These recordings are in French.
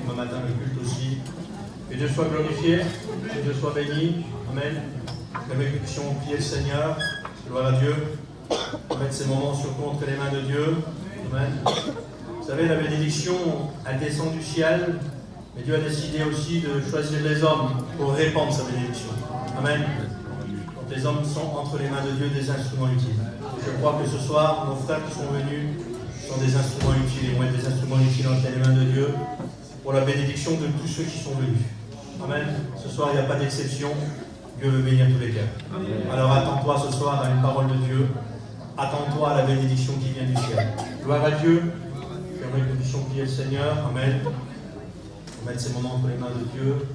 demain matin le culte aussi. Que Dieu soit glorifié, que Dieu soit béni. Amen. Avec nous puissions prier le Seigneur. Gloire à Dieu. Mettre ces moments surtout entre les mains de Dieu. Amen. Vous savez, la bénédiction, elle descend du ciel, mais Dieu a décidé aussi de choisir les hommes pour répandre sa bénédiction. Amen. Les hommes sont entre les mains de Dieu des instruments utiles. Et je crois que ce soir, nos frères qui sont venus sont des instruments utiles. Ils vont être des instruments utiles entre les mains de Dieu pour la bénédiction de tous ceux qui sont venus. Amen. Ce soir, il n'y a pas d'exception. Dieu veut bénir tous les cœurs. Alors attends-toi ce soir à une parole de Dieu. Attends-toi à la bénédiction qui vient du ciel. Gloire à Dieu. J'aimerais que nous puissions prier le Seigneur. Amen. On va mettre ces moments entre les mains de Dieu.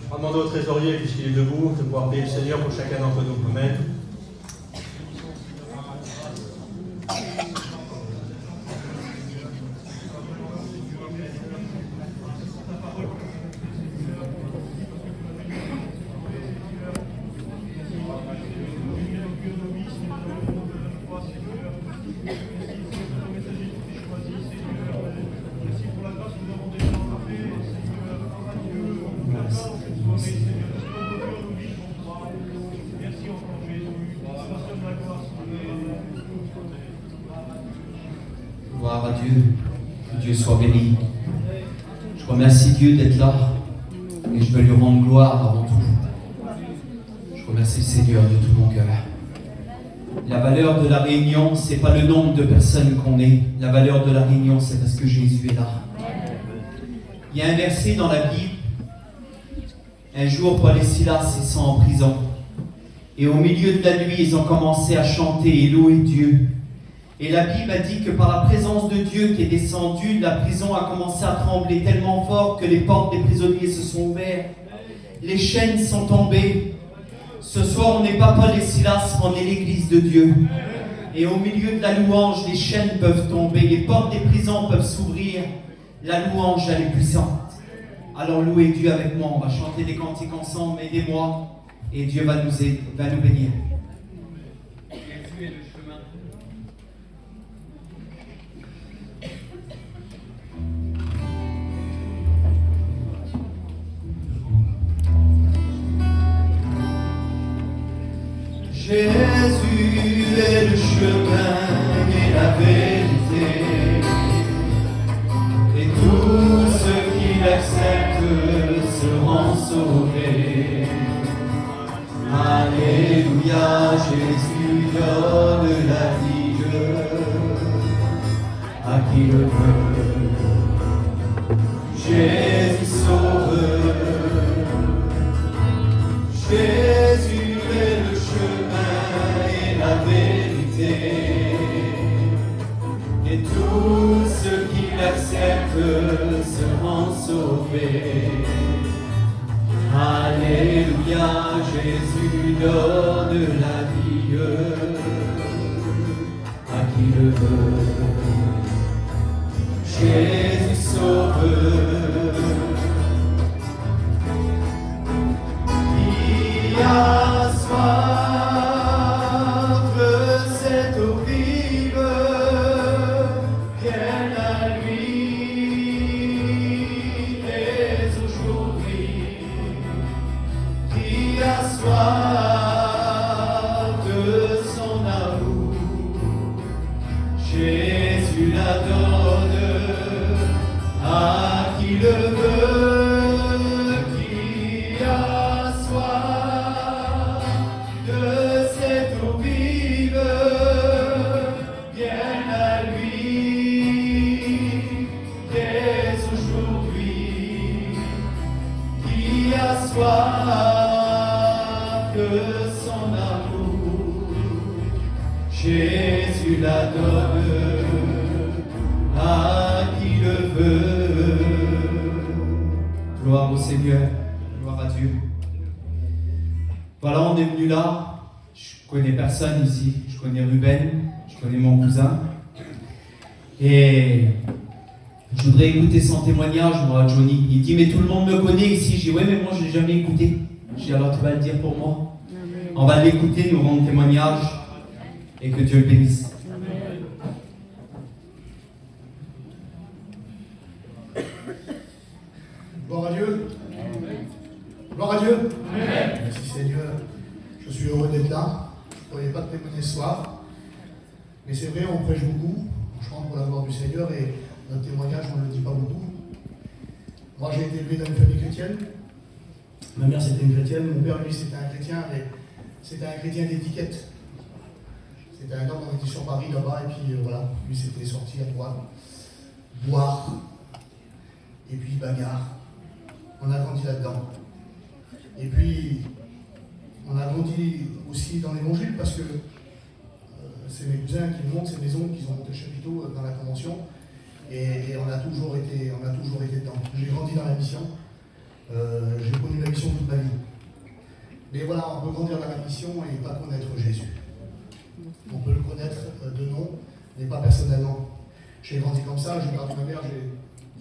On va demander au trésorier, puisqu'il est debout, de pouvoir prier le Seigneur pour chacun d'entre nous. Amen. Gloire à Dieu, que Dieu soit béni. Je remercie Dieu d'être là et je veux lui rendre gloire avant tout. Je remercie le Seigneur de tout mon cœur. La valeur de la réunion, c'est pas le nombre de personnes qu'on est. La valeur de la réunion, c'est parce que Jésus est là. Il y a un verset dans la Bible. Un jour, Paul et Silas sont en prison. Et au milieu de la nuit, ils ont commencé à chanter et louer Dieu. Et la Bible a dit que par la présence de Dieu qui est descendue, la prison a commencé à trembler tellement fort que les portes des prisonniers se sont ouvertes. Les chaînes sont tombées. Ce soir, on n'est pas Paul et Silas, on est l'église de Dieu. Et au milieu de la louange, les chaînes peuvent tomber, les portes des prisons peuvent s'ouvrir. La louange, elle est puissante. Alors louez Dieu avec moi, on va chanter des cantiques ensemble, aidez-moi, et Dieu va nous bénir. Jésus est le chemin. Jésus est le chemin et la vérité, et tous ceux qui l'acceptent seront sauvés. Alléluia, Jésus donne la vie à qui le veut. Jésus sauve, Jésus est le chemin et la vérité, et tous ceux qui l'acceptent seront sauvés. Alléluia, Jésus donne la vie à qui le veut. Jésus sauve, qui a soif de cette eau vive, vienne à lui dès aujourd'hui. Qui a soif de son amour, Jésus la donne à qui le veut. Qui a soif de cette eau vive, vienne à lui dès aujourd'hui. Qui a soif de son amour, Jésus la donne à qui le veut. Gloire au Seigneur, gloire à Dieu. Voilà, on est venu là. Je connais personne ici. Je connais Ruben, je connais mon cousin. Et je voudrais écouter son témoignage, moi, Johnny. Il dit, mais tout le monde me connaît ici. Je dis, ouais, mais moi, je ne l'ai jamais écouté. Je dis, alors tu vas le dire pour moi. On va l'écouter, nous rendre témoignage. Et que Dieu le bénisse. Gloire à Dieu. Gloire à Dieu. Merci Seigneur. Je suis heureux d'être là. Je ne croyais pas témoigner ce soir. Mais c'est vrai, on prêche beaucoup. On chante pour la gloire du Seigneur et notre témoignage, on ne le dit pas beaucoup. Moi, j'ai été élevé dans une famille chrétienne. Ma mère, c'était une chrétienne. Mon père, lui, c'était un chrétien, mais c'était un chrétien d'étiquette. C'était un gars, on était sur Paris là-bas, et puis voilà, lui, c'était sorti à droite, boire, et puis bagarre. On a grandi là-dedans. Et puis, on a grandi aussi dans l'évangile parce que c'est mes cousins qui montent ces maisons, qui ont monté le chapiteau dans la convention. Et on a toujours été dedans. J'ai grandi dans la mission. J'ai connu la mission toute ma vie. Mais voilà, on peut grandir dans la mission et pas connaître Jésus. On peut le connaître de nom, mais pas personnellement. J'ai grandi comme ça, j'ai perdu ma mère,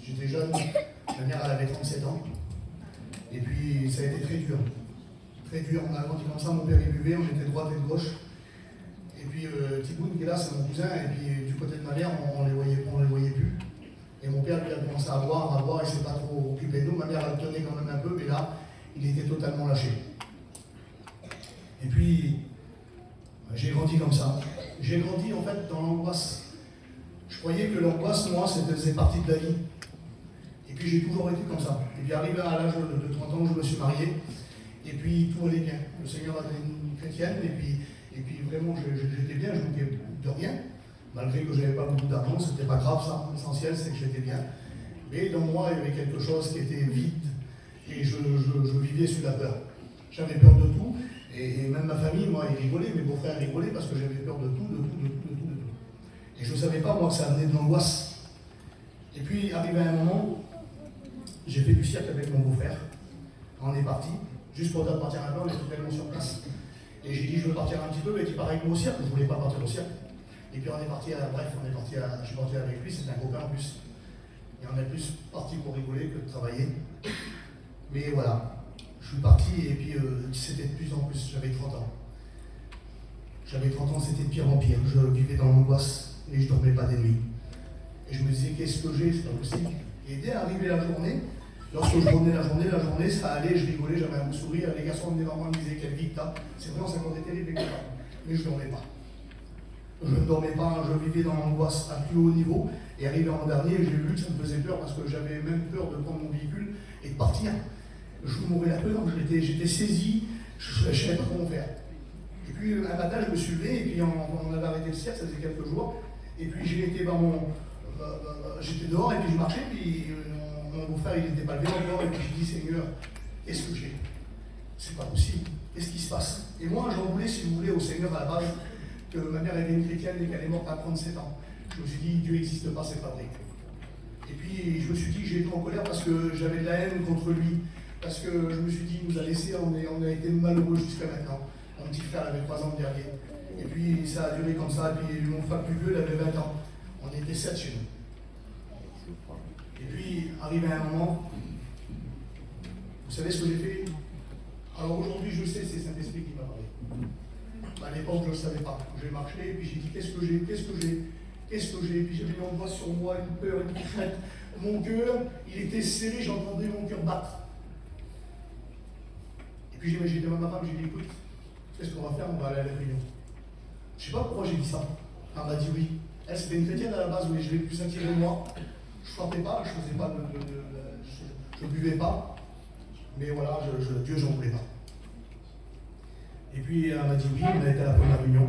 j'étais jeune. Ma mère, elle avait 37 ans. Et puis, ça a été très dur. Très dur, on a grandi comme ça, mon père il buvait, on était de droite et de gauche. Et puis, Tiboun, qui est là, c'est mon cousin, et puis du côté de ma mère, on les voyait plus. Et mon père, lui, a commencé à boire, il ne s'est pas trop occupé de nous. Ma mère, elle le tenait quand même un peu, mais là, il était totalement lâché. Et puis, j'ai grandi comme ça. J'ai grandi, en fait, dans l'angoisse. Je croyais que l'angoisse, moi, ça faisait partie de la vie. Et puis, j'ai toujours été comme ça. Et puis, arrivé à l'âge de 30 ans, je me suis marié. Et puis, tout allait bien. Le Seigneur a donné une chrétienne, et puis vraiment, j'étais bien, je ne manquais de rien. Malgré que je n'avais pas beaucoup d'argent, c'était pas grave ça. L'essentiel, c'est que j'étais bien. Mais dans moi, il y avait quelque chose qui était vide. Et je vivais sous la peur. J'avais peur de tout. Et même ma famille, moi, ils rigolaient, mes beaux-frères rigolaient parce que j'avais peur de tout. Et je ne savais pas, moi, que ça venait de l'angoisse. Et puis, arrivé à un moment, j'ai fait du cirque avec mon beau-frère. On est parti, juste pour partir un peu, on était tellement sur place. Et j'ai dit, je veux partir un petit peu, mais il paraît que moi au cirque, je ne voulais pas partir au cirque. Et puis on est parti je suis parti avec lui, c'était un copain en plus. Et on est plus parti pour rigoler que de travailler. Mais voilà, je suis parti et puis c'était de plus en plus, j'avais 30 ans. J'avais 30 ans, c'était de pire en pire. Je vivais dans l'angoisse et je ne dormais pas des nuits. Et je me disais, qu'est-ce que j'ai, c'est pas possible. Et dès arriver la journée, lorsque je revenais la journée, ça allait, je rigolais, j'avais un beau sourire. Les garçons venaient vers moi et me disaient, quelle vie que t'as. C'est vraiment, ça comptait terrible, mais je ne dormais pas. Je ne dormais pas, je vivais dans l'angoisse à plus haut niveau. Et arrivé en dernier, j'ai vu que ça me faisait peur parce que j'avais même peur de prendre mon véhicule et de partir. Je mourais la peur, j'étais saisi, je ne savais pas comment faire. Et puis un matin, je me suis levé et puis on avait arrêté le cirque, ça faisait quelques jours. Et puis j'étais dehors et puis je marchais, puis mon beau-frère il n'était pas levé encore. Et puis je dis, Seigneur, qu'est-ce que j'ai? C'est pas possible, qu'est-ce qui se passe? Et moi, j'en voulais, si vous voulez, au Seigneur à la base, que ma mère était une chrétienne et qu'elle est morte à 37 ans. Je me suis dit, Dieu n'existe pas, c'est pas vrai. Et puis je me suis dit que j'étais en colère parce que j'avais de la haine contre lui. Parce que je me suis dit, il nous a laissés, on a été malheureux jusqu'à maintenant. Mon petit frère avait 3 ans derrière. Et puis ça a duré comme ça. Et puis mon frère plus vieux, il avait 20 ans. On était 7 chez nous. Et puis, arrivé à un moment, vous savez ce que j'ai fait? Alors aujourd'hui, je sais, c'est Saint-Esprit qui m'a parlé. À l'époque, je ne le savais pas. J'ai marché et puis j'ai dit, qu'est-ce que j'ai? Et puis j'avais une angoisse sur moi, une peur, une crainte. Mon cœur, il était serré, j'entendais mon cœur battre. Et puis j'ai dit à ma femme, j'ai dit, écoute, qu'est-ce qu'on va faire? On va aller à la réunion. Je ne sais pas pourquoi j'ai dit ça. Elle m'a dit oui. Elle, c'était une chrétienne à la base, mais je l'ai plus attirée de moi. Je ne sortais pas, je faisais pas je buvais pas. Mais voilà, Dieu, j'en voulais pas. Et puis elle m'a dit oui, on a été à la première réunion.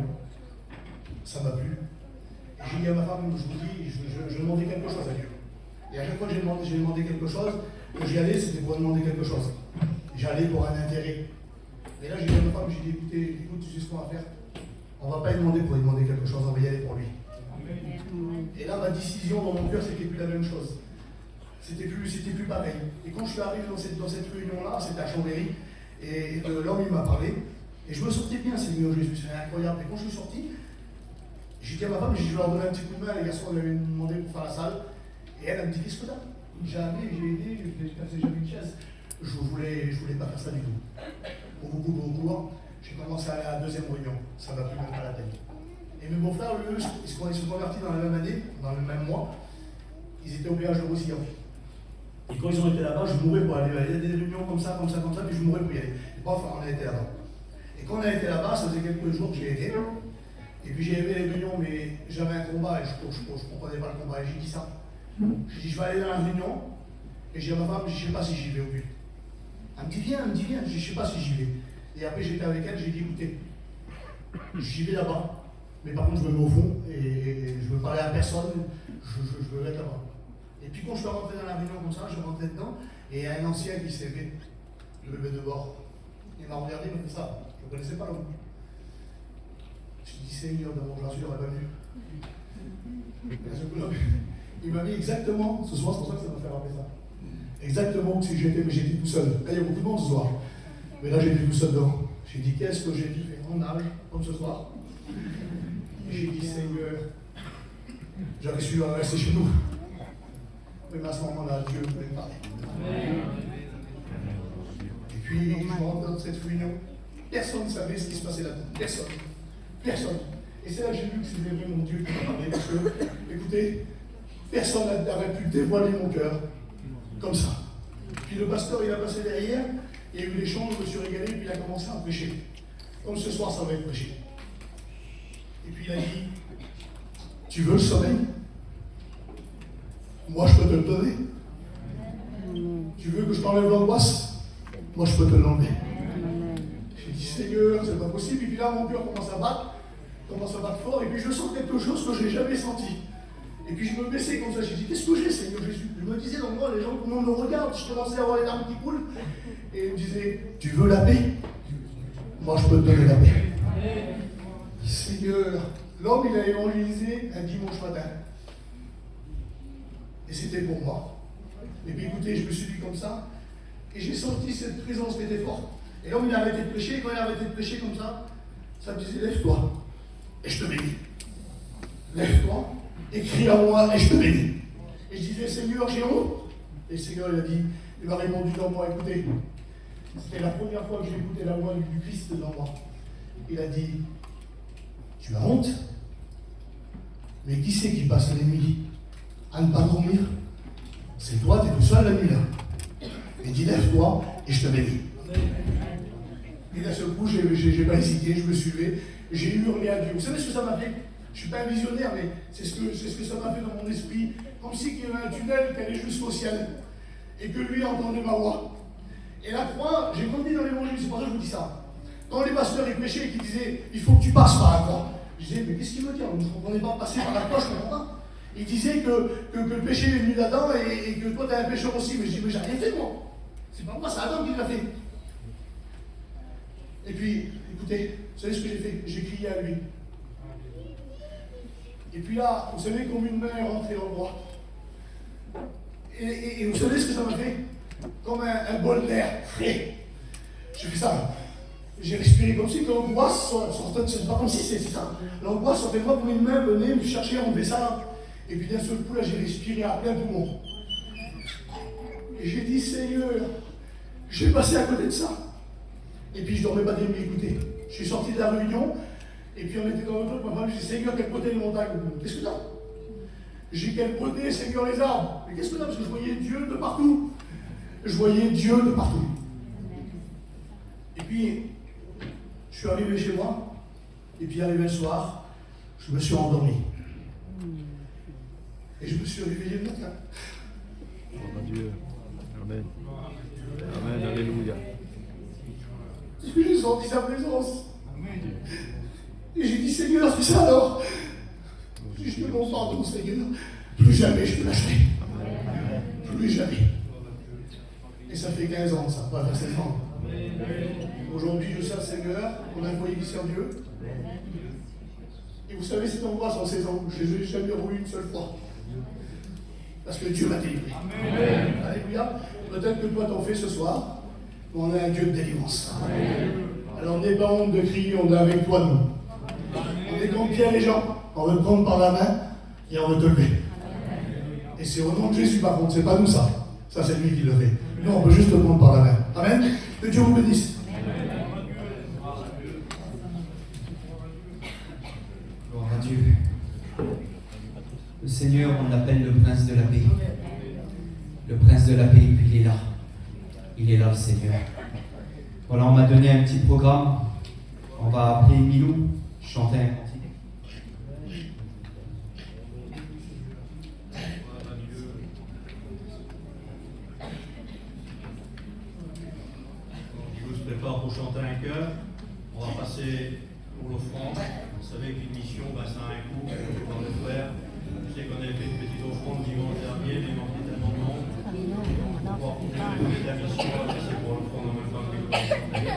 Ça m'a plu. Et j'ai dit à ma femme, je vous dis, je demandais quelque chose à Dieu. Et à chaque fois que j'ai demandé quelque chose, que j'y allais, c'était pour demander quelque chose. J'allais pour un intérêt. Et là, j'ai dit à ma femme, j'ai dit, écoute, tu sais ce qu'on va faire? On ne va pas lui demander pour lui demander quelque chose, on va y aller pour lui. Et là, ma décision dans mon cœur, c'était plus la même chose. C'était plus pareil. Et quand je suis arrivé dans cette réunion-là, c'était à Chambéry, et l'homme, il m'a parlé, et je me sentais bien, Seigneur Jésus, c'est incroyable. Et quand je suis sorti, j'ai dit à ma femme, je vais leur donner un petit coup de main, les garçons m'avaient demandé pour faire la salle, et elle me dit, qu'est-ce que t'as? J'ai amené, j'ai aidé, j'ai passé jamais une chaise. Je voulais pas faire ça du tout. Au cours, j'ai commencé à aller à la deuxième réunion. Ça ne va plus même pas la peine. Et mes beaux-frères, eux, ils se sont convertis dans la même année, dans le même mois. Ils étaient au péage de Roussillon. Et quand ils ont été là-bas, je mourais pour aller. Il y a des réunions comme ça, puis je mourais pour y aller. Et bref, on a été là-bas. Et quand on a été là-bas, ça faisait quelques jours que j'y étais. Et puis j'ai aimé les réunions, mais j'avais un combat et je ne comprenais pas le combat. Et j'ai dit ça. J'ai dit, je vais aller dans la réunion. Et j'ai dit à ma femme, je ne sais pas si j'y vais au but. Elle me dit, viens. Je dis, je ne sais pas si j'y vais. Et après, j'étais avec elle, j'ai dit, écoutez, j'y vais là-bas. Mais par contre, je me mets au fond et je veux parler à personne. Je veux être là-bas. Et puis quand je suis rentré dans la réunion comme ça, je rentrais dedans, et il y a un ancien qui s'est levé, le bébé de bord. Il m'a regardé, il m'a fait ça. Je ne connaissais pas l'homme. Je me dis, Seigneur, dans mon jour, il n'aurait pas venu. Il m'a mis exactement, ce soir, c'est pour ça que ça m'a fait rappeler ça. Exactement où j'étais, mais j'étais tout seul. Là, il y a beaucoup de monde ce soir. Mais là, j'étais tout seul dedans. J'ai dit, qu'est-ce que j'ai dû faire en âge, comme ce soir. Et j'ai dit, Seigneur, j'aurais su rester chez nous. Mais à ce moment-là, Dieu voulait me parler. Et puis, je rentre dans cette réunion. Personne ne savait ce qui se passait là-dedans. Personne. Et c'est là que j'ai vu que c'était vraiment mon Dieu qui m'a parlé. Parce que, écoutez, personne n'avait pu dévoiler mon cœur comme ça. Puis le pasteur, il a passé derrière, il y a eu l'échange, je me suis régalé, puis il a commencé à prêcher. Comme ce soir, ça va être prêché. Et puis il a dit, tu veux le sommeil? Moi, je peux te le donner. Tu veux que je t'enlève l'angoisse? Moi, je peux te l'enlever. J'ai dit, Seigneur, c'est pas possible. Et puis là, mon cœur commence à battre fort. Et puis je sens quelque chose que je n'ai jamais senti. Et puis je me baissais comme ça. J'ai dit, qu'est-ce que j'ai, Seigneur Jésus? Je me disais dans moi, les gens, tout le monde me regarde. Je commençais à avoir les larmes qui coulent. Et il me disait, tu veux la paix? Moi, je peux te donner la paix. Seigneur, l'homme, il a évangélisé un dimanche matin. Et c'était pour moi. Et puis écoutez, je me suis dit comme ça, et j'ai senti cette présence qui était forte. Et l'homme, il a arrêté de prêcher, et quand il a arrêté de prêcher comme ça me disait, lève-toi, et je te bénis. Lève-toi, et crie à moi, et je te bénis. Et je disais, Seigneur, j'ai honte. Et le Seigneur, il m'a répondu dans moi, écoutez, c'était la première fois que j'ai écouté la voix du Christ dans moi. Il a dit, tu as honte? Mais qui c'est qui passe les nuits à ne pas dormir? C'est toi, tu es tout seul la nuit là. Et dis, lève-toi et je te bénis. Et d'un seul coup, j'ai pas hésité, je me suis levé, j'ai hurlé à Dieu. Vous savez ce que ça m'a fait? Je ne suis pas un visionnaire, mais c'est ce que ça m'a fait dans mon esprit, comme si il y avait un tunnel qui allait jusqu'au ciel, et que lui entendait ma voix. Et la croix, j'ai grandi dans l'évangile, c'est pour ça que je vous dis ça. Quand les pasteurs ils prêchaient et qu'ils disaient, il faut que tu passes par la croix, je disais, mais qu'est-ce qu'il veut dire? Je ne comprenais pas passer par la croix, je ne comprends pas. Il disait que le péché est venu d'Adam et que toi tu es un pécheur aussi. Mais je dis, mais j'ai rien fait moi. C'est pas moi, c'est Adam qui l'a fait. Et puis, écoutez, vous savez ce que j'ai fait? J'ai crié à lui. Et puis là, vous savez, comme une main est rentrée dans le bras. Et vous savez ce que ça m'a fait? Comme un bol d'air frais. J'ai fait ça. J'ai respiré comme si l'angoisse sortait. C'est pas comme si c'est ça. L'angoisse sortait de moi comme une main venait me chercher à enlever ça. Et puis d'un seul coup, là, j'ai respiré à plein poumon. Et j'ai dit, Seigneur, j'ai passé à côté de ça. Et puis je ne dormais pas des nuits, écoutez. Je suis sorti de la réunion, et puis on était dans le truc, ma femme, j'ai dit, Seigneur, quel côté les montagnes? Qu'est-ce que t'as? J'ai dit, quel côté, Seigneur, les arbres? Mais qu'est-ce que t'as? Parce que je voyais Dieu de partout. Je voyais Dieu de partout. Et puis, je suis arrivé chez moi, et puis arrivé le soir, je me suis endormi. Et je me suis réveillé le matin. Gloire à Dieu. Amen. Amen. Alléluia. Et puis j'ai senti sa présence. Et j'ai dit, Seigneur, c'est ça alors? Si je te demande pardon, Seigneur, plus jamais je te lâcherai. Plus jamais. Et ça fait 15 ans, ça, pas 16 ans. Aujourd'hui, je sers le Seigneur, on a un foyer qui sert Dieu. Et vous savez, cette angoisse en 16 ans, je ne l'ai jamais revu une seule fois. Parce que Dieu m'a délivré. Amen. Alléluia. Peut-être que toi t'en fais ce soir, mais on a un Dieu de délivrance. Amen. Alors n'aie pas honte de crier, on est avec toi, nous. On est comme Pierre et Jean, on veut te prendre par la main et on veut te lever. Et c'est au nom de Jésus par contre, c'est pas nous ça. Ça c'est lui qui le fait. Nous on peut juste te prendre par la main. Amen. Que Dieu vous bénisse. Gloire à Dieu. Le Seigneur, on l'appelle le prince de la paix. le prince de la paix, il est là. Il est là, le Seigneur. Voilà, on m'a donné un petit programme. On va appeler Milou, chanter un cantique. Je se prépare pour chanter un chœur. On va passer pour l'offrande. Vous savez qu'une mission, ça a un coût, on va le faire. Je sais qu'on avait fait une petite offrande dimanche dernier, mais il manquait tellement de monde. On va continuer la mission, on va passer pour l'offrande en même temps que nous allons chanter.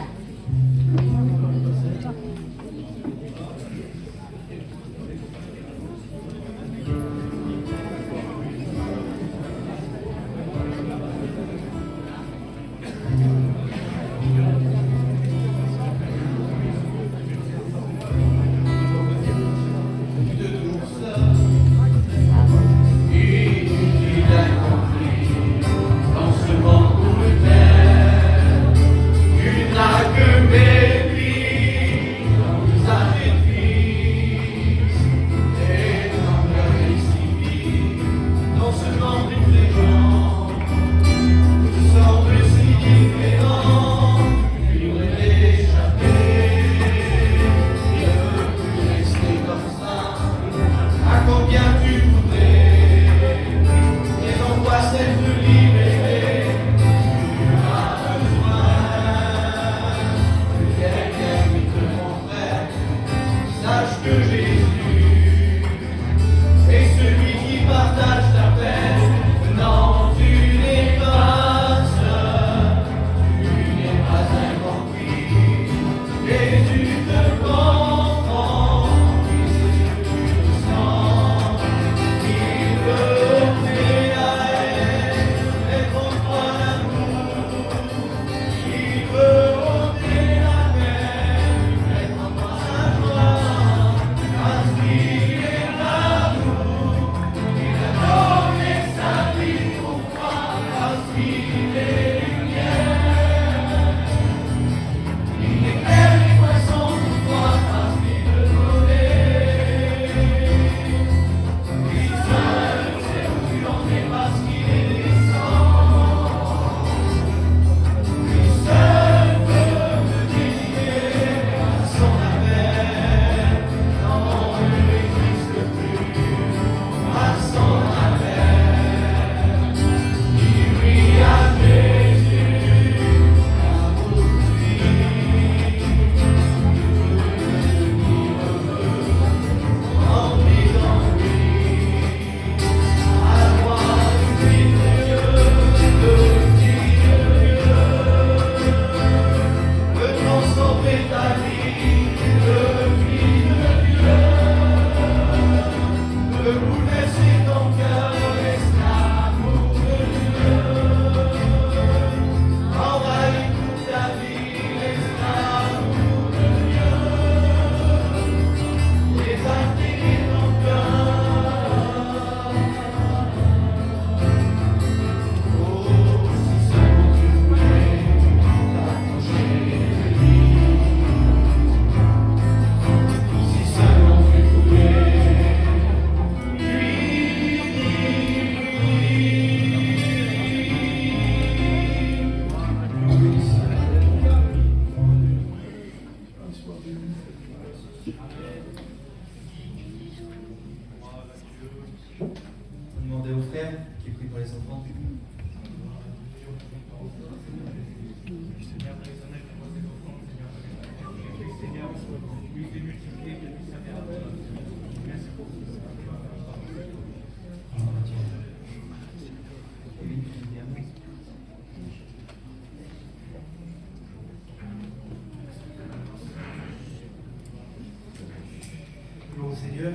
Seigneur,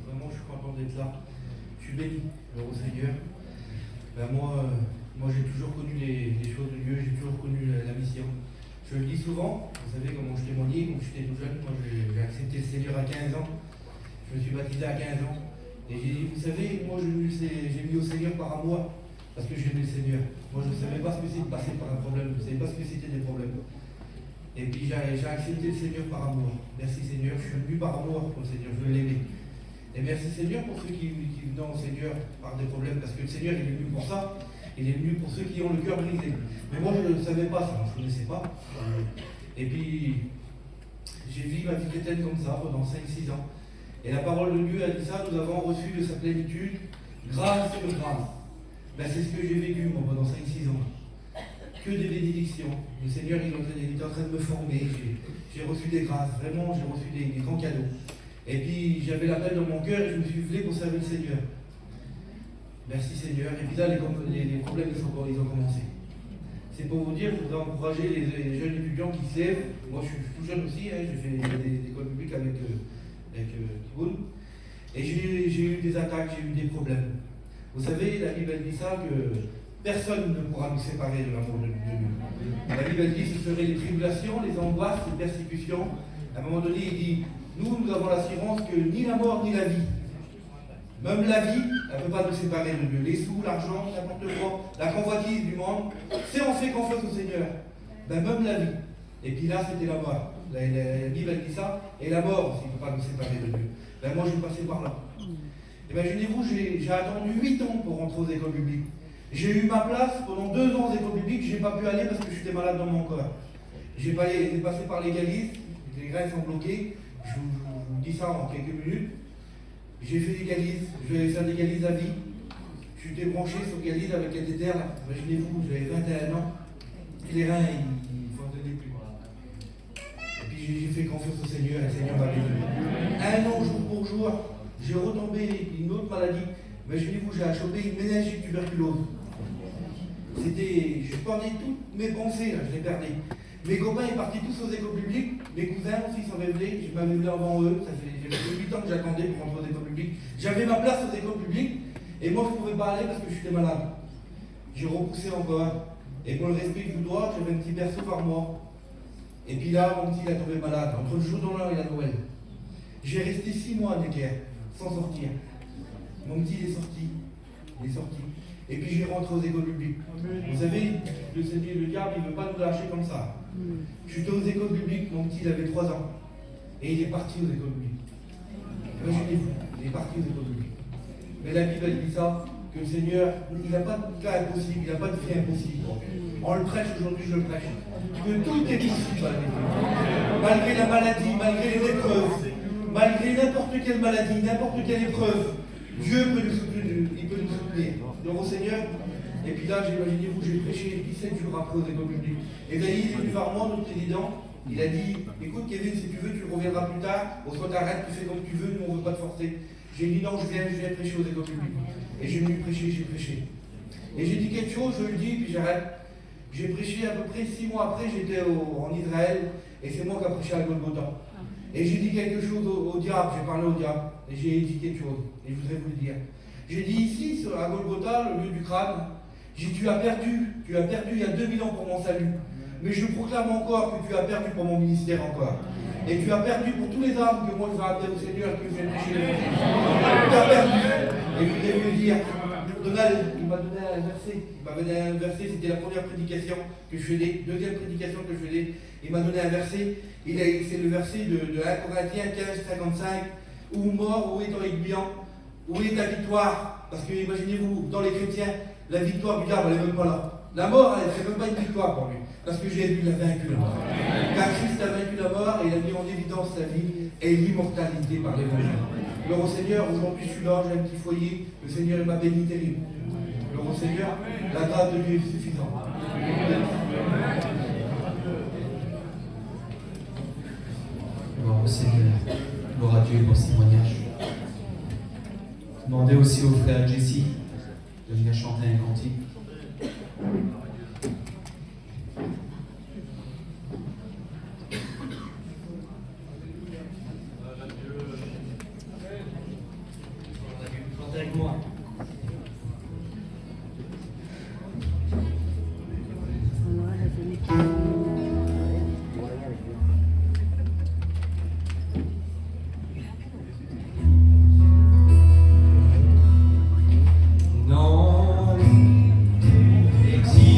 vraiment je suis content d'être là. Je suis béni, au Seigneur. Moi j'ai toujours connu les choses de Dieu, j'ai toujours connu la mission. Je le dis souvent, vous savez comment je témoignais quand j'étais tout jeune. Moi j'ai accepté le Seigneur à 15 ans. Je me suis baptisé à 15 ans. Et j'ai dit, vous savez, moi j'ai mis au Seigneur par amour, parce que j'aimais le Seigneur. Moi je ne savais pas ce que c'était de passer par un problème, je ne savais pas ce que c'était des problèmes. Et puis j'ai accepté le Seigneur par amour. Merci Seigneur, je suis venu par amour au Seigneur, je veux l'aimer. Et merci Seigneur pour ceux qui viennent au Seigneur par des problèmes, parce que le Seigneur il est venu pour ça. Il est venu pour ceux qui ont le cœur brisé. Mais moi, je ne savais pas ça, je ne connaissais pas. Et puis, j'ai vu ma vie chrétienne comme ça pendant 5-6 ans. Et la parole de Dieu a dit ça, nous avons reçu de sa plénitude, grâce sur grâce. Ben, c'est ce que j'ai vécu moi pendant 5-6 ans. Que des bénédictions. Le Seigneur il est en train de me former. J'ai reçu des grâces, vraiment, j'ai reçu des grands cadeaux. Et puis j'avais l'appel dans mon cœur et je me suis levé pour servir le Seigneur. Merci Seigneur. Et puis là, les problèmes ils ont commencé. C'est pour vous dire, je voudrais encourager les jeunes étudiants qui se lèvent. Moi, je suis tout jeune aussi, hein, j'ai fait des écoles publiques avec Kiboun. Et j'ai eu des attaques, j'ai eu des problèmes. Vous savez, la Bible dit ça, que personne ne pourra nous séparer de l'amour de Dieu. La Bible dit que ce seraient les tribulations, les angoisses, les persécutions. À un moment donné, il dit, nous avons l'assurance que ni la mort, ni la vie, même la vie, elle ne peut pas nous séparer de Dieu. Les sous, l'argent, n'importe quoi, la convoitise du monde, si on fait confiance au Seigneur, ben même la vie. Et puis là, c'était la mort. La Bible dit ça, et la mort aussi ne peut pas nous séparer de Dieu. Ben moi, je vais passer par là. Imaginez-vous, j'ai attendu 8 ans pour rentrer aux écoles publiques. J'ai eu ma place pendant 2 ans aux écoles publiques, je n'ai pas pu aller parce que j'étais malade dans mon corps. J'ai passé par les galises, les grains sont bloqués, je vous dis ça en quelques minutes. J'ai fait des galises, je vais faire des galises à vie. Je suis débranché sur galises avec cathéter, là. Imaginez-vous, j'avais 21 ans, et les reins, ils ne fonctionnaient plus. Et puis j'ai fait confiance au Seigneur, et le Seigneur m'a béni. 1 an, jour pour jour, j'ai retombé une autre maladie. Imaginez-vous, j'ai chopé une méningite tuberculose. Je perdais toutes mes pensées, là, je les perdais. Mes copains sont partis tous aux écoles publiques, mes cousins aussi sont révélés, je m'avais levé avant eux, j'avais 8 ans que j'attendais pour rentrer aux écoles publiques. J'avais ma place aux écoles publiques, et moi je ne pouvais pas aller parce que j'étais malade. J'ai repoussé encore, et pour le respect que je vous dois, j'avais un petit berceau par mois. Et puis là, mon petit il a tombé malade, entre le jour de l'an et la Noël. J'ai resté 6 mois à Necker, sans sortir. Mon petit il est sorti. Et puis j'ai rentré aux écoles publiques. Vous savez, le diable, il ne veut pas nous lâcher comme ça. J'étais aux écoles publiques, mon petit il avait 3 ans. Et il est parti aux écoles publiques. Imaginez-vous, il est parti aux écoles publiques. Mais la Bible dit ça, que le Seigneur, il n'a pas de cas impossible, il n'a pas de vie impossible. On le prêche aujourd'hui, je le prêche. Que tout est possible avec Dieu. Malgré la maladie, malgré les épreuves, malgré n'importe quelle maladie, n'importe quelle épreuve, Dieu peut nous soutenir, il peut nous soutenir. Donc au Seigneur, et puis là, imaginez-vous, j'ai prêché 17 jours après aux écoles publiques. Et Daïs est venu voir moi, notre président, il a dit, écoute Kevin, si tu veux, tu reviendras plus tard, au soit t'arrêtes, tu fais comme tu veux, nous on ne veut pas te forcer. J'ai dit non, je viens prêcher aux écoles publiques. Et j'ai venu prêcher, j'ai prêché. Et j'ai dit quelque chose, je le dis, puis j'arrête. J'ai prêché à peu près 6 mois après, j'étais en Israël, et c'est moi qui ai prêché à Golgotha. Et j'ai dit quelque chose au diable, j'ai parlé au diable, et j'ai dit quelque chose, et je voudrais vous le dire. J'ai dit ici, à Golgotha, le lieu du crâne, tu as perdu il y a 2000 ans pour mon salut. Mais je proclame encore que tu as perdu pour mon ministère encore. Et tu as perdu pour tous les âmes que moi je vais appeler au Seigneur, que je vais prêcher le Seigneur. Tu as perdu. Et je voudrais vous le dire, Donald, il m'a donné un verset, c'était la première prédication que je faisais, deuxième prédication que je faisais. Il m'a donné un verset, c'est le verset de 1 Corinthiens 15, 55, où mort, où est ton aiguillon, où est ta victoire? Parce que imaginez-vous, dans les chrétiens, la victoire du diable, elle n'est même pas là. La mort, elle ne fait même pas une victoire pour lui. Parce que Jésus l'a vaincu la mort. Car Christ a vaincu la mort et il a mis en évidence la vie et l'immortalité par l'évangile. Alors au Seigneur, aujourd'hui je suis là, j'ai un petit foyer, le Seigneur m'a béni terrible. Alors au Seigneur, la grâce de Dieu est suffisante. Gloire au Seigneur, gloire à Dieu pour ce témoignage. Demandez aussi au frère Jesse de venir chanter un cantique. Chantez avec moi. Non, existe.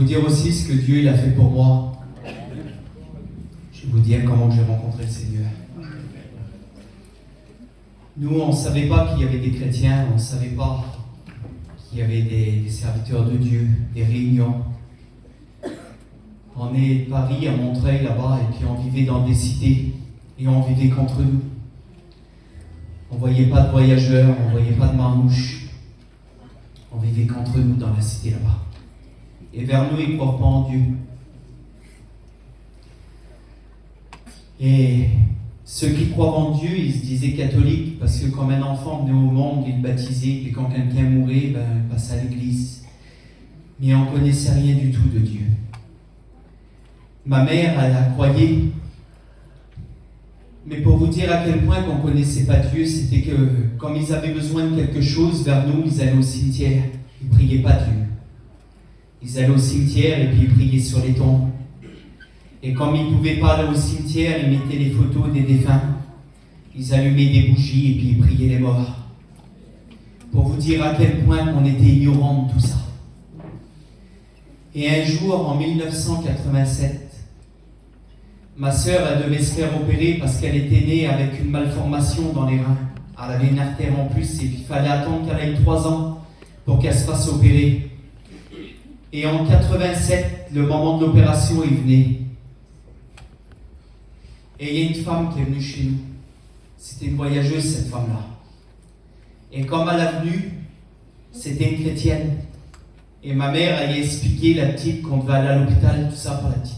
vous dire aussi ce que Dieu il a fait pour moi. Je vais vous dire comment j'ai rencontré le Seigneur. Nous, on ne savait pas qu'il y avait des chrétiens, on ne savait pas qu'il y avait des serviteurs de Dieu, des réunions. On est de Paris, à Montreuil, là-bas, et puis on vivait dans des cités, et on vivait qu'entre nous. On ne voyait pas de voyageurs, on ne voyait pas de marmouches. On vivait qu'entre nous dans la cité là-bas. Et vers nous, ils ne croient pas en Dieu. Et ceux qui croient en Dieu, ils se disaient catholiques, parce que comme un enfant venait au monde, il baptisait, et quand quelqu'un mourait, il passait à l'église. Mais on ne connaissait rien du tout de Dieu. Ma mère, elle a croyé. Mais pour vous dire à quel point qu'on ne connaissait pas Dieu, c'était que comme ils avaient besoin de quelque chose vers nous, ils allaient au cimetière. Ils ne priaient pas Dieu. Ils allaient au cimetière et puis ils priaient sur les tombes. Et comme ils ne pouvaient pas aller au cimetière, ils mettaient les photos des défunts. Ils allumaient des bougies et puis ils priaient les morts. Pour vous dire à quel point on était ignorants de tout ça. Et un jour, en 1987, ma sœur, elle devait se faire opérer parce qu'elle était née avec une malformation dans les reins. Elle avait une artère en plus et puis il fallait attendre qu'elle ait 3 ans pour qu'elle se fasse opérer. Et en 87, le moment de l'opération, il venait. Et il y a une femme qui est venue chez nous. C'était une voyageuse, cette femme-là. Et comme elle est venue, c'était une chrétienne. Et ma mère, elle a expliqué la petite qu'on devait aller à l'hôpital, tout ça pour la petite.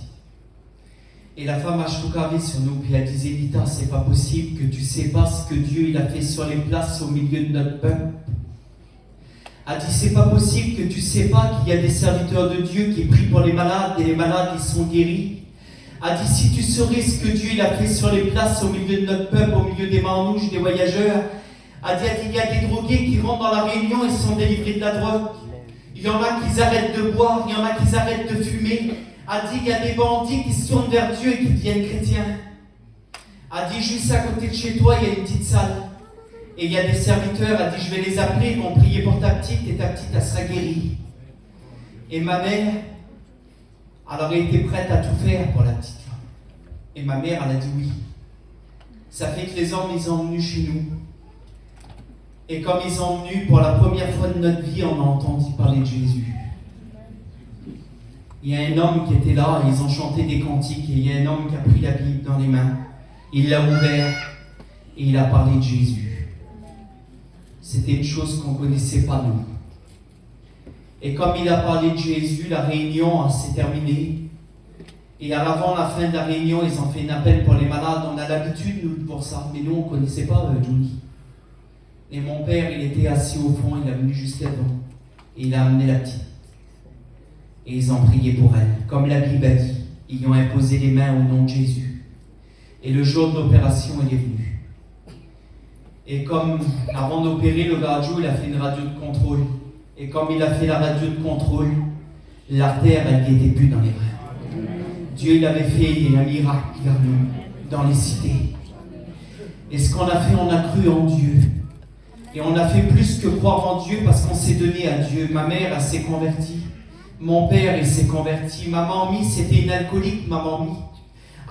Et la femme a choucavé sur nous, puis elle disait, Lita, c'est pas possible que tu sais pas ce que Dieu il a fait sur les places au milieu de notre peuple. Elle dit, c'est pas possible que tu sais pas qu'il y a des serviteurs de Dieu qui prient pour les malades et les malades ils sont guéris. Elle dit, si tu saurais ce que Dieu il a fait sur les places au milieu de notre peuple, au milieu des marmouches, des voyageurs. Elle dit, il y a des drogués qui rentrent dans la Réunion et sont délivrés de la drogue. Il y en a qui arrêtent de boire, il y en a qui arrêtent de fumer. Elle dit, il y a des bandits qui se tournent vers Dieu et qui deviennent chrétiens. Elle dit, juste à côté de chez toi, il y a une petite salle. Et il y a des serviteurs, elle dit, je vais les appeler, ils vont prier pour ta petite et ta petite, elle sera guérie. Et ma mère, elle aurait été prête à tout faire pour la petite. Et ma mère, elle a dit oui. Ça fait que les hommes, ils ont venu chez nous. Et comme ils ont venu, pour la première fois de notre vie, on a entendu parler de Jésus. Il y a un homme qui était là, et ils ont chanté des cantiques, et il y a un homme qui a pris la Bible dans les mains. Il l'a ouvert, et il a parlé de Jésus. C'était une chose qu'on ne connaissait pas, nous. Et comme il a parlé de Jésus, la réunion s'est terminée. Et avant la fin de la réunion, ils ont fait un appel pour les malades. On a l'habitude, nous, pour ça. Mais nous, on ne connaissait pas Johnny. Et mon père, il était assis au fond, il est venu jusqu'à devant. Et il a amené la petite. Et ils ont prié pour elle. Comme la Bible a dit, ils lui ont imposé les mains au nom de Jésus. Et le jour de l'opération, il est venu. Et comme, avant d'opérer, le radio, il a fait une radio de contrôle. Et comme il a fait la radio de contrôle, l'artère, elle n'y était plus dans les reins. Dieu, il avait fait un miracle vers nous, dans les cités. Et ce qu'on a fait, on a cru en Dieu. Et on a fait plus que croire en Dieu parce qu'on s'est donné à Dieu. Ma mère, elle s'est convertie. Mon père, il s'est converti. Ma mamie, c'était une alcoolique, ma mamie.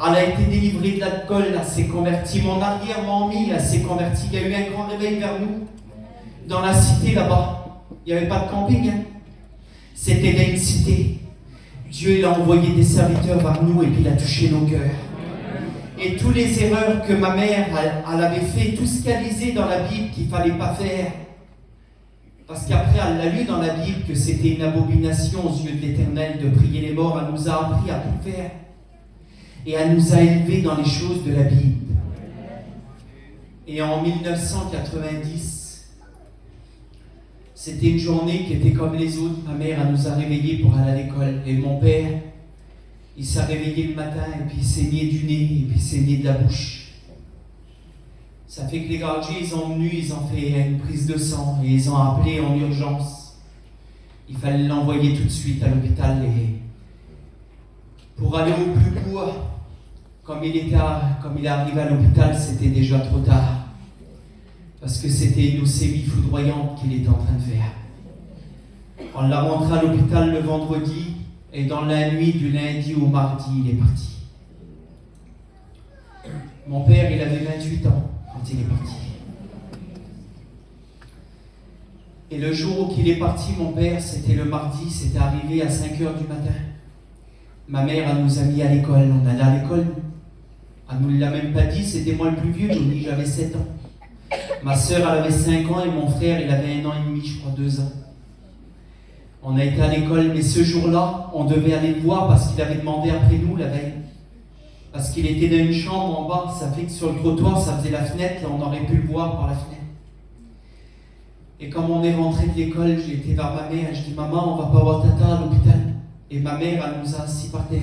Elle a été délivrée de l'alcool, elle s'est convertie. Mon arrière-mamie, elle s'est convertie. Il y a eu un grand réveil vers nous. Dans la cité, là-bas. Il n'y avait pas de camping. Hein. C'était dans une cité. Dieu, il a envoyé des serviteurs vers nous et puis il a touché nos cœurs. Et toutes les erreurs que ma mère, elle avait fait, tout ce qu'elle lisait dans la Bible qu'il ne fallait pas faire. Parce qu'après, elle l'a lu dans la Bible que c'était une abomination aux yeux de l'Éternel de prier les morts. Elle nous a appris à tout faire. Et elle nous a élevés dans les choses de la Bible. Et en 1990, c'était une journée qui était comme les autres. Ma mère, elle nous a réveillés pour aller à l'école. Et mon père, il s'est réveillé le matin et puis il saignait du nez et puis il saignait de la bouche. Ça fait que les gardiens, ils ont venu, ils ont fait une prise de sang et ils ont appelé en urgence. Il fallait l'envoyer tout de suite à l'hôpital. Et pour aller au plus court, comme il est arrivé à l'hôpital, c'était déjà trop tard. Parce que c'était une leucémie foudroyante qu'il était en train de faire. On l'a rentré à l'hôpital le vendredi, Et dans la nuit du lundi au mardi, il est parti. Mon père, il avait 28 ans quand il est parti. Et le jour où il est parti, mon père, c'était le mardi, c'était arrivé à 5 h du matin. Ma mère, elle nous a mis à l'école. On allait à l'école. Elle ne nous l'a même pas dit, c'était moi le plus vieux, j'avais 7 ans. Ma soeur, elle avait 5 ans et mon frère, il avait 1 an et demi, je crois 2 ans. On a été à l'école, mais ce jour-là, on devait aller le voir parce qu'il avait demandé après nous la veille. Parce qu'il était dans une chambre en bas, ça fait que sur le trottoir, ça faisait la fenêtre, et on aurait pu le voir par la fenêtre. Et quand on est rentré de l'école, j'ai été vers ma mère, et je dis « Maman, on va pas voir Tata à l'hôpital ». Et ma mère, elle nous a assis par terre.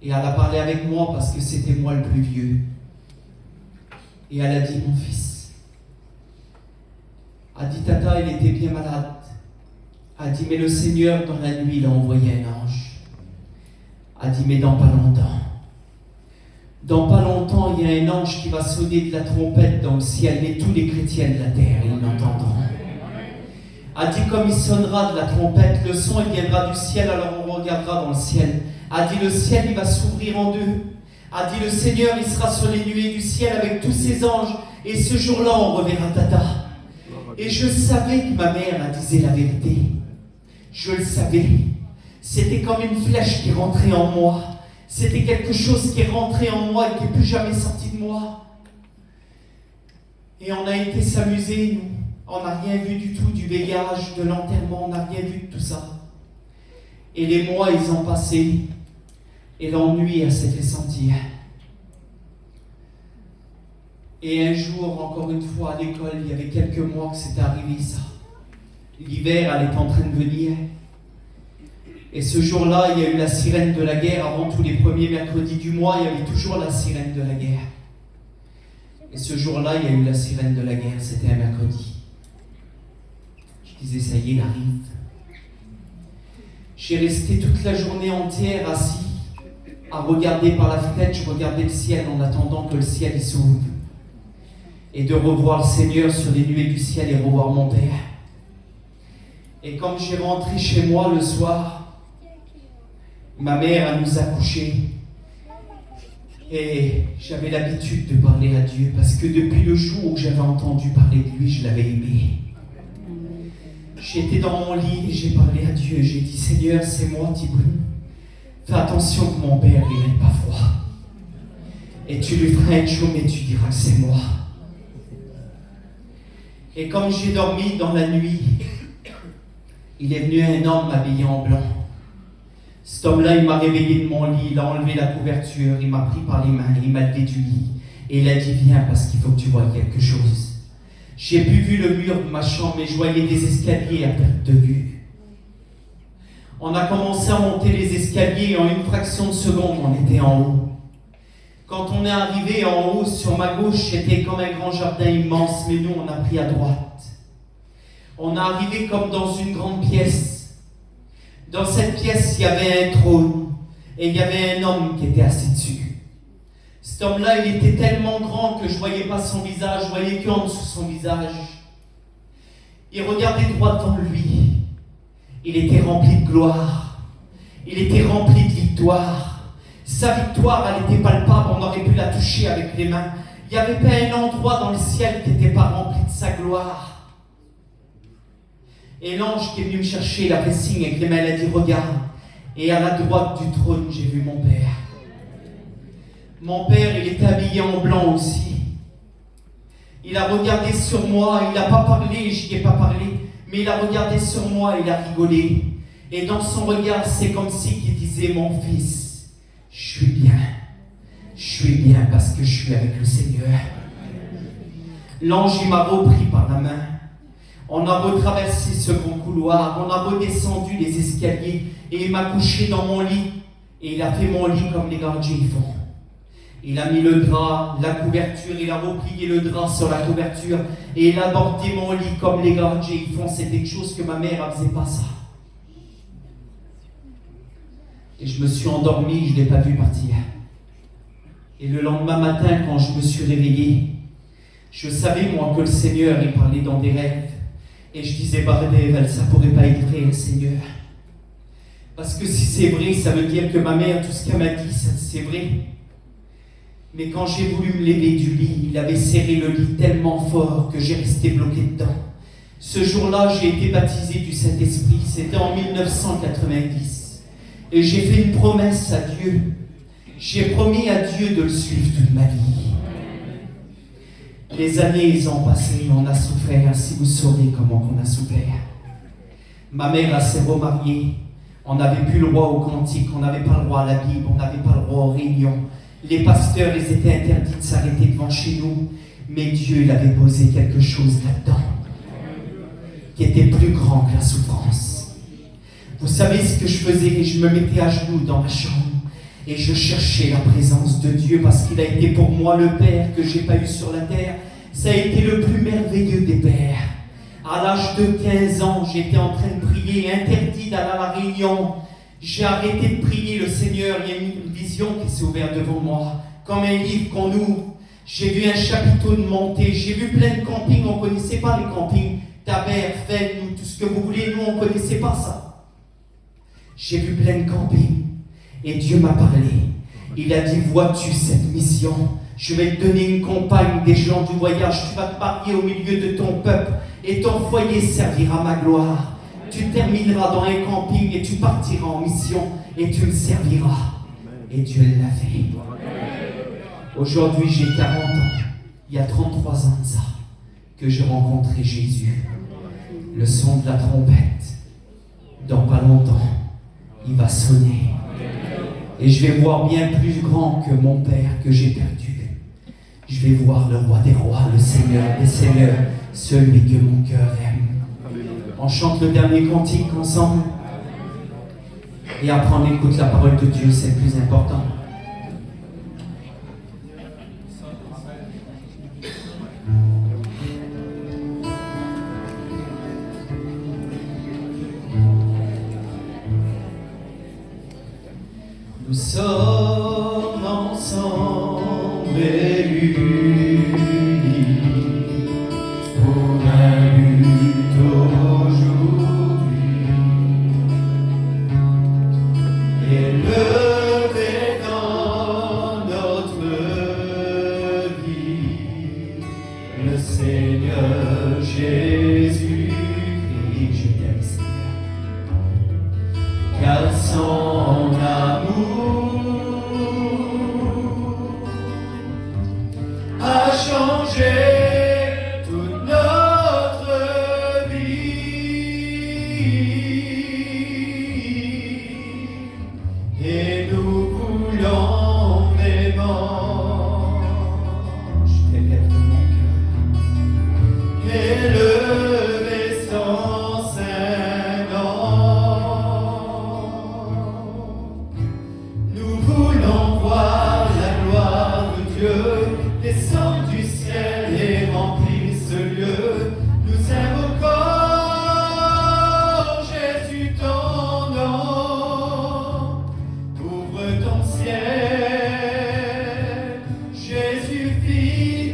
Et elle a parlé avec moi parce que c'était moi le plus vieux. Et elle a dit « Mon fils ». Elle a dit « Tata, il était bien malade ». Elle a dit « Mais le Seigneur, dans la nuit, il a envoyé un ange ». Elle a dit « Mais dans pas longtemps. Dans pas longtemps, il y a un ange qui va sonner de la trompette dans le ciel et tous les chrétiens de la terre, ils l'entendront. » A dit comme il sonnera de la trompette, le son il viendra du ciel, alors on regardera dans le ciel. A dit le ciel il va s'ouvrir en deux. A dit le Seigneur il sera sur les nuées du ciel avec tous ses anges et ce jour-là on reverra Tata. Et je savais que ma mère elle disait la vérité. Je le savais. C'était comme une flèche qui rentrait en moi. C'était quelque chose qui est rentré en moi et qui n'est plus jamais sorti de moi. Et on a été s'amuser, nous. On n'a rien vu du tout du veillage, de l'enterrement, on n'a rien vu de tout ça. Et les mois, ils ont passé. Et l'ennui, elle s'est fait sentir. Et un jour, encore une fois, à l'école, il y avait quelques mois que c'était arrivé ça. L'hiver, elle était en train de venir. Et ce jour-là, il y a eu la sirène de la guerre. Avant tous les premiers mercredis du mois, il y avait toujours la sirène de la guerre. Et ce jour-là, il y a eu la sirène de la guerre. C'était un mercredi. Je disais, ça y est, il arrive. J'ai resté toute la journée entière assis, à regarder par la fenêtre. Je regardais le ciel en attendant que le ciel s'ouvre. Et de revoir le Seigneur sur les nuées du ciel et revoir mon Père. Et quand j'ai rentré chez moi le soir, ma mère, elle nous a couchés. Et j'avais l'habitude de parler à Dieu, parce que depuis le jour où j'avais entendu parler de lui, je l'avais aimé. J'étais dans mon lit et j'ai parlé à Dieu. J'ai dit, Seigneur, c'est moi, Thibaut. Fais attention que mon père il n'ait pas froid. Et tu lui feras un chaume et tu diras que c'est moi. Et comme j'ai dormi dans la nuit, il est venu un homme habillé en blanc. Cet homme-là, il m'a réveillé de mon lit, il a enlevé la couverture, il m'a pris par les mains, il m'a levé du lit. Et il a dit, viens parce qu'il faut que tu vois quelque chose. J'ai plus vu le mur de ma chambre, mais je voyais des escaliers à perte de vue. On a commencé à monter les escaliers et en une fraction de seconde, on était en haut. Quand on est arrivé en haut, sur ma gauche, c'était comme un grand jardin immense, mais nous, on a pris à droite. On est arrivé comme dans une grande pièce. Dans cette pièce, il y avait un trône et il y avait un homme qui était assis dessus. Cet homme-là, il était tellement grand que je ne voyais pas son visage, je voyais qu'en dessous son visage. Il regardait droit devant lui. Il était rempli de gloire. Il était rempli de victoire. Sa victoire, elle était palpable, on aurait pu la toucher avec les mains. Il n'y avait pas un endroit dans le ciel qui n'était pas rempli de sa gloire. Et l'ange qui est venu me chercher, il a fait signe avec les mains, il a dit, regarde. Et à la droite du trône, j'ai vu mon Père. Mon Père, il était habillé en blanc aussi. Il a regardé sur moi, il n'a pas parlé, je n'y ai pas parlé, mais il a regardé sur moi, il a rigolé. Et dans son regard, c'est comme si il disait, mon fils, je suis bien parce que je suis avec le Seigneur. L'ange, il m'a repris par la main. On a retraversé ce grand couloir, on a redescendu les escaliers et il m'a couché dans mon lit. Et il a fait mon lit comme les gardiens font. Il a mis le drap, la couverture, il a replié le drap sur la couverture et il a bordé mon lit comme les gardiens font. C'est quelque chose que ma mère ne faisait pas ça. Et je me suis endormi, je ne l'ai pas vu partir. Et le lendemain matin, quand je me suis réveillé, je savais moi que le Seigneur, il parlait dans des rêves. Et je disais, Bardével, ça ne pourrait pas être vrai, le Seigneur. Parce que si c'est vrai, ça veut dire que ma mère, tout ce qu'elle m'a dit, c'est vrai. Mais quand j'ai voulu me lever du lit, il avait serré le lit tellement fort que j'ai resté bloqué dedans. Ce jour-là, j'ai été baptisé du Saint-Esprit. C'était en 1990. Et j'ai fait une promesse à Dieu. J'ai promis à Dieu de le suivre toute ma vie. Les années, ils ont passé, on a souffert. Si vous sauriez comment on a souffert. Ma mère, elle s'est remariée. On n'avait plus le droit au cantique, on n'avait pas le droit à la Bible, on n'avait pas le droit aux réunions. Les pasteurs, ils étaient interdits de s'arrêter devant chez nous. Mais Dieu, il avait posé quelque chose là-dedans qui était plus grand que la souffrance. Vous savez ce que je faisais? Je me mettais à genoux dans ma chambre et je cherchais la présence de Dieu parce qu'il a été pour moi le Père que j'ai pas eu sur la terre. Ça a été le plus merveilleux des pères. À l'âge de 15 ans, j'étais en train de prier, interdit d'aller à la réunion. J'ai arrêté de prier le Seigneur. Il y a une vision qui s'est ouverte devant moi, comme un livre qu'on ouvre. J'ai vu un chapiteau de montée, j'ai vu plein de campings, on ne connaissait pas les campings. Tabert, Fenn, tout ce que vous voulez, nous on ne connaissait pas ça. J'ai vu plein de campings et Dieu m'a parlé. Il a dit, vois-tu cette mission? Je vais te donner une compagne des gens du voyage, tu vas te marier au milieu de ton peuple et ton foyer servira ma gloire. Tu termineras dans un camping et tu partiras en mission et tu me serviras. Et Dieu l'a fait. Aujourd'hui, j'ai 40 ans. Il y a 33 ans de ça que j'ai rencontré Jésus. Le son de la trompette, dans pas longtemps, il va sonner. Et je vais voir bien plus grand que mon Père que j'ai perdu. Je vais voir le Roi des rois, le Seigneur des seigneurs, celui que mon cœur aime. On chante le dernier cantique ensemble. Et après on écoute la parole de Dieu, c'est le plus important. Nous sommes ensemble et unis pour un but aujourd'hui, élevé dans notre vie, le Seigneur Jésus-Christ. Je t'aime, Seigneur, car son amour a changé toute notre vie et nous voulons vraiment, je t'élève de mon cœur, élever son saint nom. Nous voulons voir la gloire de Dieu descendre du ciel et remplir ce lieu. Nous invoquons Jésus ton nom. Ouvre ton ciel, Jésus fils